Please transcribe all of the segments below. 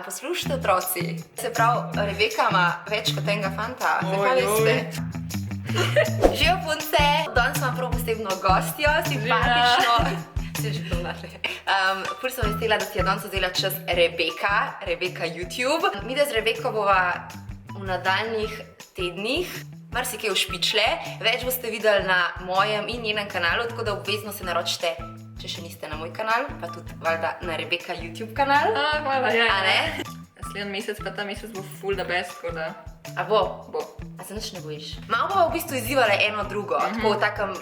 Poslušajte, otroci. Se pravi, Rebeka ima več kot enega fanta. Zakaj veste? Živijo punce, danes imam prav posebno gostjo, simpatično. Se že poznate. Ful sem vesela, da si je danes vzela čas Rebeka YouTube. Mi da z Rebeko bova v nadaljnjih tednih marsikaj ušpičile. Več boste videli na mojem in njenem kanalu, tako da obvezno se naročite, če še niste na moj kanal, pa tudi valjda na Rebeka YouTube kanal. Hvala, ja. A ne? Naslednji mesec pa ta mesec bo full the best, tako da... A bo? Bo. A se nič ne bojiš? Malo bova v bistvu izzivale eno drugo, tako v takem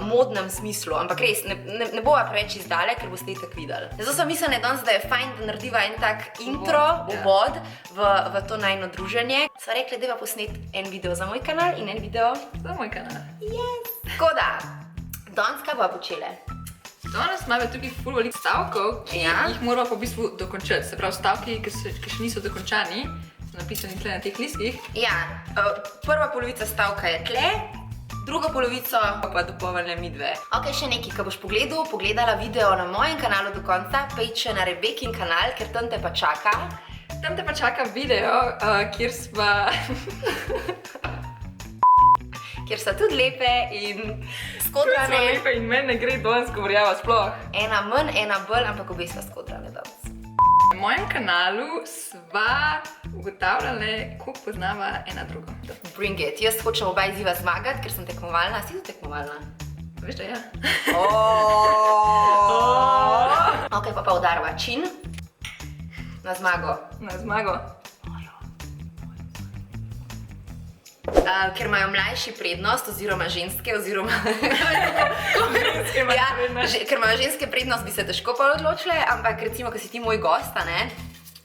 modnem smislu, ampak res, ne bova preveč izdale, ker boste itak videli. Zato sem mislila danes, da je fajn, da narediva en tak intro, uvod v to najino druženje. Sva rekli, da bova posneti en video za moj kanal in en video Za moj kanal. Yes! Tako da, danes kaj bova počele? Danes imamo tukaj ful veliko stavkov, ki jih moramo pa v bistvu dokončati. Se pravi, stavki, ki še niso dokončani, so napisani tle na teh listih. Ja, prva polovica stavka je tle, drugo polovico pa dopolnjene mi dve. Ok, še nekaj, ko boš pogledala video na mojem kanalu do konca, pejdi še na Rebekin kanal, ker tam te pa čaka. Tam te pa čaka video, kjer sva... Kjer so tudi lepe in skodrane. Sva lepe in meni ne gre danes govorjava sploh. Ena manj, ena bolj, ampak obe sva skodrane danes. Na mojem kanalu sva ugotavljale, koliko poznava ena drugo. Bring it. Jaz hočem oba izziva zmagati, ker sem tekmovalna. Si tudi tekmovalna? Veš, da ja. Ok, pa udarva čin. Na zmago. Na zmago. Ker imajo mlajši prednost, oziroma ženske, oziroma... Ker imajo ženske prednost, bi se težko pa odločile, ampak recimo, ko si ti moj gost, ne,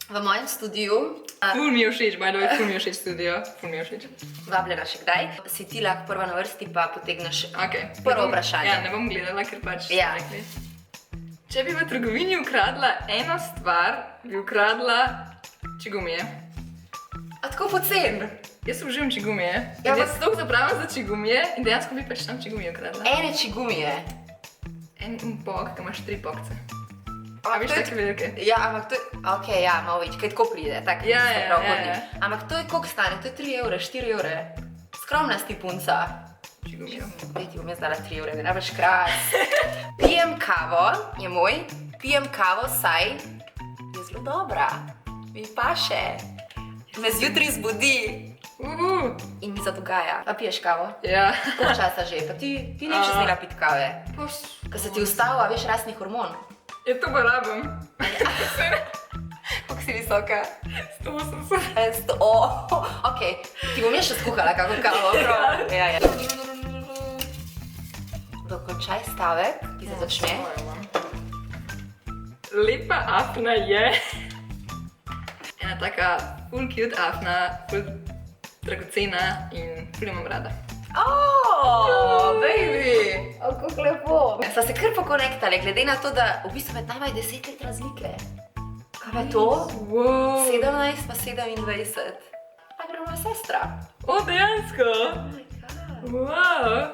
v mojem studiu... Ful mi je všeč, by the way, ful mi je všeč studio, ful mi je všeč. Vabljena še kdaj. Si ti lahko prva na vrsti, pa potegneš prvo vprašanje. Ja, ne bom gledala, ker pač ste rekli. Če bi v trgovini ukradla eno stvar, bi ukradla čigumije. A tako pocen? Jaz obožujem čigumije. Jaz se toliko zapravim za čigumije in dejansko bi pač tam čigumije ukradla. Ene čigumije? En pok, ki imaš 3 pokce. A veš take velike? Ja, ampak to je... Ok, ja, malo več, kaj tako pride, tako Ja. Ampak to je koliko stane? To je 3 evre, 4 evre. Skromna si punca. Čigumijo. Daj ti bom jaz dala 3 evre, ne boš kras. Pijem kavo, je moj. Pijem kavo, saj je zelo dobra. Mi paše. Me zjutraj zbudi. In mi zadogaja. A piješ kavo? Ja. Koliko časa že? Pa ti neče smela piti kave. Ko se ti ustavlja, veš, rasni hormon. Ja, to pa rabim. Koliko si visoka? 180. Ok, ti bom jaz še skuhala kako kavo. Ja. Dokončaj stavek, ki se začne. Lepa afna je. Ena taka full cute afna, full dragocena in ful imam rada. Baby! Kako lepo! Sva se kar pokonektali, glede na to, da v bistvu med nama je 10 let razlike. Kaj pa to? 17 pa 27. Pa gre moja sestra. O, dejansko? Wow!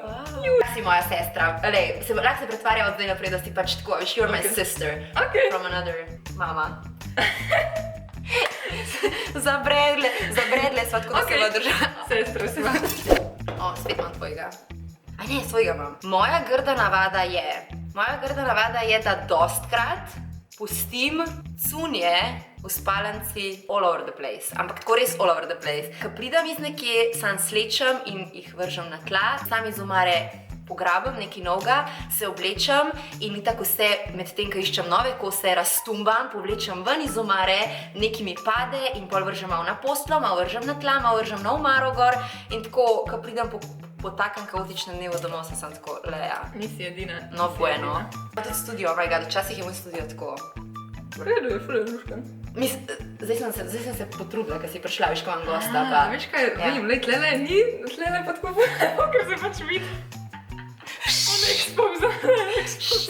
Si moja sestra. Lahko se pretvarja od zdaj naprej, da si pač tako, veš, you're my sister. From another mama. Zabredle sva tako, da se va držala. Sestra si va. Spet imam tvojega. A ne, svojega imam. Moja grda navada je, da dostkrat pustim cunje v spalnici all over the place. Ampak tako res all over the place. Ko pridem iz nekje, sam slečem in jih vržem na tla, sam iz omare pograbim nekaj novega, se oblečem in tako vse med tem, ko iščem nove kose, raztumbam, povlečem ven iz omare, nekaj mi pade in pol vržem malo na posteljo, malo vržem na tla, malo vržem na omaro gor in tako, ko pridem po takem kaotičnem dnevu domov, sem tako, leja. Nisi edina. No, bueno. Pa tudi studio, oh my god, včasih je moj studio tako. V redu je, ful je luškan. Zdaj sem se potrudila, ker si prišla, veš, ko imam gosta pa. Veš kaj, vidim, tlele ni, tlele pa tako, ker se pač vidi.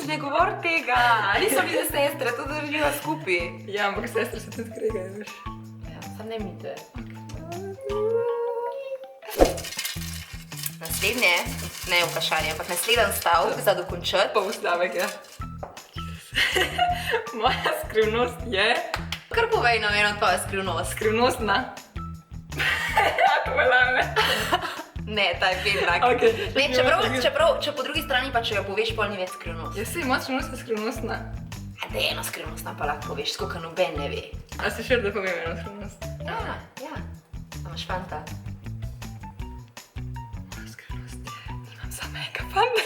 Ne govor tega, niso bile sestre, to drživa skupaj. Ja, ampak sestre se tudi kregajo, veš. Ja, sam ne mite. Naslednje, ne vprašanje, ampak naslednji stavek za dokončati. Pol stavek, ja. Moja skrivnost je, Kar povej nam eno tvojo skrivnost. Skrivnostna. Ne, ta je bedna. Okay. Ne, če po drugi strani pa če jo poveš, pol ni več skrivnost. Jaz si močno skrivnostna. A da eno skrivnost nam pa lahko poveš, skoka noben ne ve. A si še da povem eno skrivnost? Ja. A imaš fanta? Moja skrivnost je, imam samega fanta.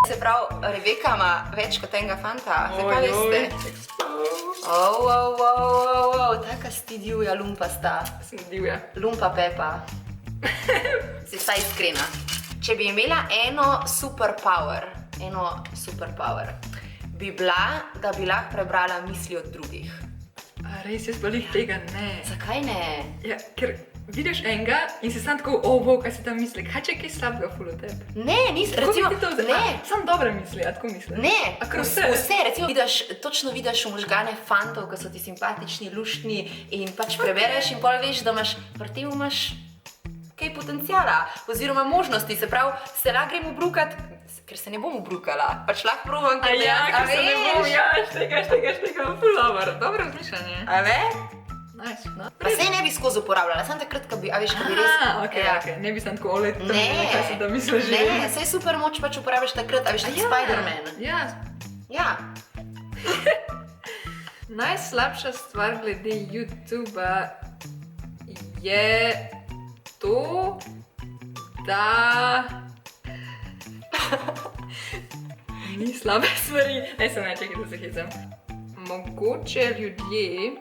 Se pravi, Rebeka ima več kot enega fanta, zakaj veste? Taka si ti divja, lumpa sta. Sem divja. Lumpa Pepa. Si vsaj iskrena. Če bi imela eno superpower, bi bila, da bi lahko prebrala misli od drugih. A res, jaz pa lih tega ne. Zakaj ne? Ja, ker vidiš enega in si sam tako, wow, kaj si tam misli, kaj če je kaj slabega ful od tebe? Ne, recimo, ne. Sam dobre misli, a tako misliš? Ne, a kar vse, recimo točno vidiš v možgane fantov, ki so ti simpatični, luštni in pač prebereš in pol veš, da imaš, pri tem imaš kaj potencijala oziroma možnosti, se pravi, se lahko gremo brukat, ker se ne bom obrukala, pač lahko provam, ker se ne bom, štega, ful dobro razmišljanje. A ve? Nice, no. Pa se ne bi skozi uporabljala, samo takrat, ko bi, a veš, ko bi res... Ok, ne bi sem tako olet, kaj si da misliš že. Ne, saj super moč pač uporabiš takrat, a veš, tako Spider-Man. Ja. Najslabša stvar glede YouTube-a je to, da... Ni slabe stvari. Ne, se ne, čekaj, da se hecam. Mogoče ljudje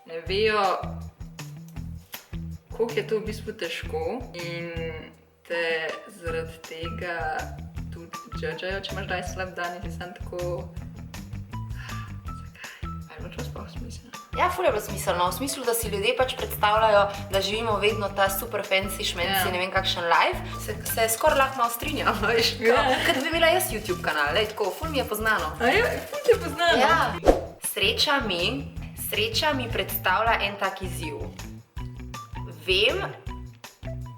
ne vejo, koliko je to v bistvu težko in te zaradi tega tudi judgejo, če imaš daj slab dan in ti sam tako... Zakaj? Ali bo to sploh smiselno? Ja, ful je bilo smiselno, v smislu, da si ljudje pač predstavljajo, da živimo vedno ta super fancy šmenci, ne vem kakšen live, se skoraj lahko malo strinjam, veš, kot bi imela jaz YouTube kanal, lej, tako, ful mi je poznano. A ja, ful ti je poznano? Ja. Sreča mi predstavlja en tak izziv. Vem,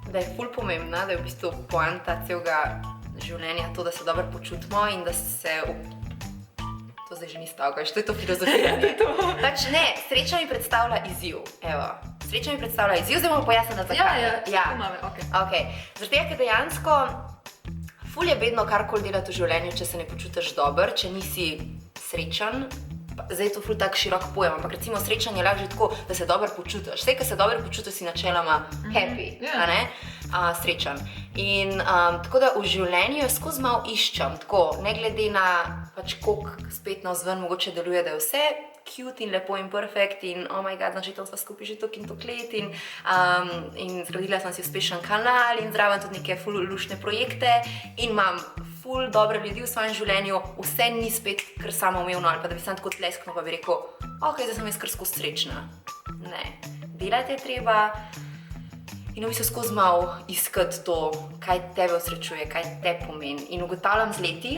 da je ful pomembna, da je v bistvu poanta celega življenja to, da se dobro počutimo in da se... To zdaj že ni stavka, to je to filozofiranje. Pač ne, sreča mi predstavlja izziv, evo. Sreča mi predstavlja izziv, zdaj bomo pojasnila zakaj. Ja, okej. Zaradi tega, ker dejansko ful je bedno karkoli delati v življenju, če se ne počutiš dobro, če nisi srečen. Zdaj je to ful tak širok pojem, ampak recimo srečen je lahko že tako, da se dobro počutiš. Vse, ko se dobro počutiš, si načeloma happy, a ne? Srečen. In tako da v življenju skozi malo iščem, tako, ne glede na pač koliko spet navzven mogoče deluje, da je vse cute in lepo in perfect in oh my god, znači tam sva skupaj že tok in tok let in zgradila sem si uspešen kanal in zraven tudi neke ful luštne projekte in imam ful dobre ljudi v svojem življenju, vse ni spet kar samoumevno ali pa da bi sam tako tleskno pa bi rekel, ok, zdaj sem jaz kar skozi srečna. Ne, delati je treba in v bistvu skozi malo iskati to, kaj tebe osrečuje, kaj te pomeni in ugotavljam z leti,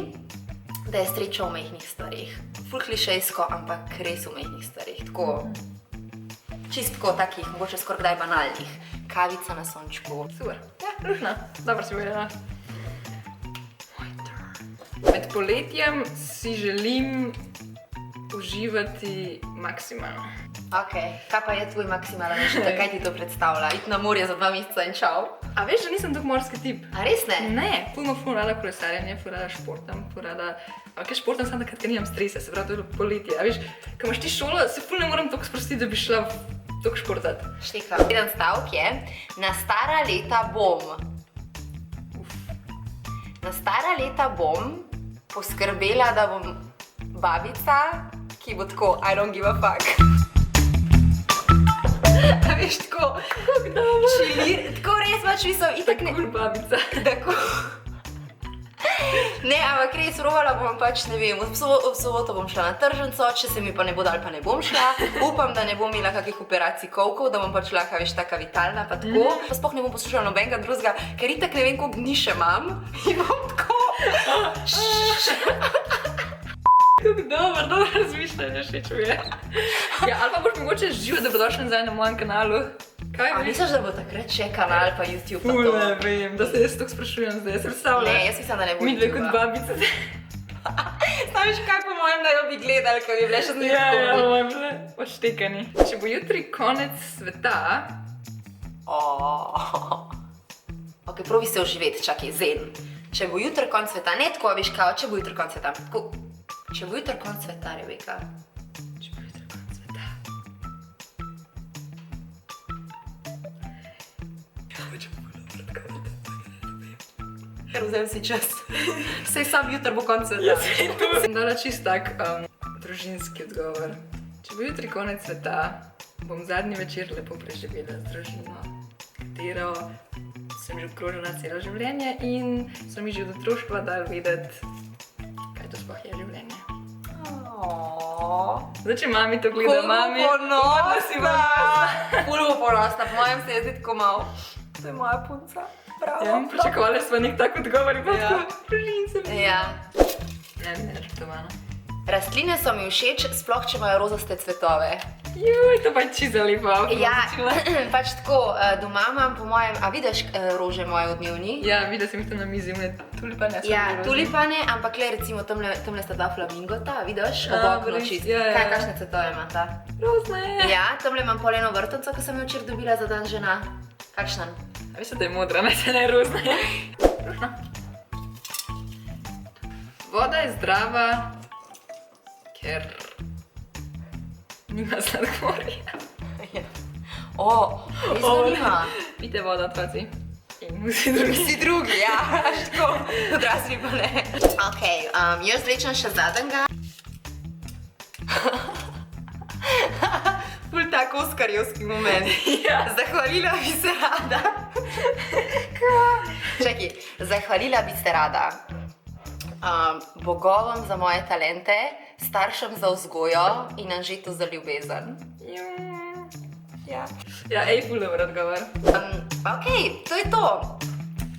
da je sreča v majhnih stvarih. Ful klišejsko, ampak res v majhnih stvarih. Tako, čistko takih, mogoče skoraj kdaj banalnih. Kavica na sončku. Super. Ja, lušna. Dobro si povedala. Med poletjem si želim uživati maksimalno. Ok, kaj pa je tvoj maksimalen užitek? Kaj ti to predstavlja? Iti na morje za 2 meseca in čau? A veš, da nisem tako morski tip? A res ne? Ne, ful rada kolesarjenje, ful rada športam, ful rada... Ampak športam samo takrat, ker nimam stresa, se pravi, to je poletje. A veš, ko imaš ti šolo, se ful ne moram toliko sprostiti, da bi šla toliko športat. Štekam. Jedan stavk je, na stara leta bom. Na stara leta bom poskrbela, da bom babica, ki bo tako, I don't give a fuck. A veš, tako, tako res pač mislim, itak ne... Tako babica. Tako. Ne, ampak res rovala bom pač, ne vem, v soboto bom šla na tržnico, če se mi pa ne bo dal, pa ne bom šla. Upam, da ne bom imela kakih operacij kolkov, da bom pač lahko, veš, taka vitalna, pa tako. Pa sploh ne bom poslušala nobenega drugega, ker itak ne vem, koliko dni še imam. In bom tako... Kako dobro razmišljanje še čuje. Ja, ali pa boš mogoče živo dobrodošli nazaj na mojem kanalu. Kaj A misliš, da bo takrat še kanal pa YouTube pa to? Ful, ne vem, da se jaz tako sprašujem zdaj, se predstavljaš? Ne, jaz mislim, da ne bo Mi dve kot babice. Znaš kaj po mojem, da jo bi gledali, ko bi bile še Ja, zelo bomo bile odštekani. Če bo jutri konec sveta, Ok, probi se oživeti, čakaj, zen. Če bo jutri konc sveta, ne tako, veš kao, če bo jutri konc sveta. Tako, če bo jutri konc sveta, Rebeka. če bo jutri konec sveta. Ker vzem si čas. Sej sam jutri bo konc sveta. Sem dala čist tak družinski odgovor. Če bo jutri konec sveta, bom zadnji večer lepo preživela z družino, katero sem že obkrožila celo življenje in so mi že od otroštva dali vedeti, kaj to sploh je življenje. Zdaj, če mami to gleda, mami, ponosna. si bom ponosna. Ful bo ponosna, po mojem se je zdi tako malo. To je moja punca. Bravo. Ja, pričakovali smo nek tak odgovor in pa Ja. tako, družince. Ja. Ne, ne, žrtovana. Rastline so mi všeč, sploh če imajo rozaste cvetove. Juj, to pa je čisto lepo. Ja, pač tako, doma imam po mojem, a vidiš rože moje v dnevni? Ja, videla sem jih tam na mizi, one tulipane. so Ja, bile tulipane, ampak le recimo tamle sta dva flamingota, vidiš? A, Ob oknu res, čist. ja, ja. Kaj, kakšne cvetove imata? rozne. Ja, tamle imam pol eno vrtnico, ko sem jo včeraj dobila za dan žena. Kakšen? A veš, da je modra, ne se ne rozne. Rušna. Voda je zdrava, ker nima sladkorja. Res ga nima. Pite vodo, otroci. In vsi drugi. Vsi drugi, ja, tako, odrasli pa ne. Ok, jaz vlečem še zadnjega. Ful tak oskarjevski moment. Ja. Zahvalila bi se rada. Čakaj, zahvalila bi se rada bogovom za moje talente, staršem za vzgojo in Anžetu za ljubezen. Ja. Ja, ej, ful dober odgovor. Ok, to je to.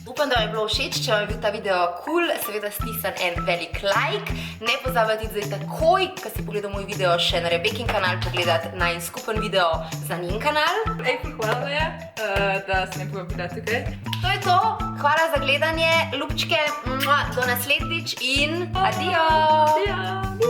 Upam, da vam je bilo všeč, če vam je bil ta video cool, seveda stisnem en velik like. Ne pozabite zdaj takoj, ko si pogledal moj video, še na Rebekin kanal pogledati najin skupen video za njen kanal. Ej, ful hvala je, da si me povabila tukaj. To je to, hvala za gledanje, ljubčke, do naslednjič in adijo! Adijo!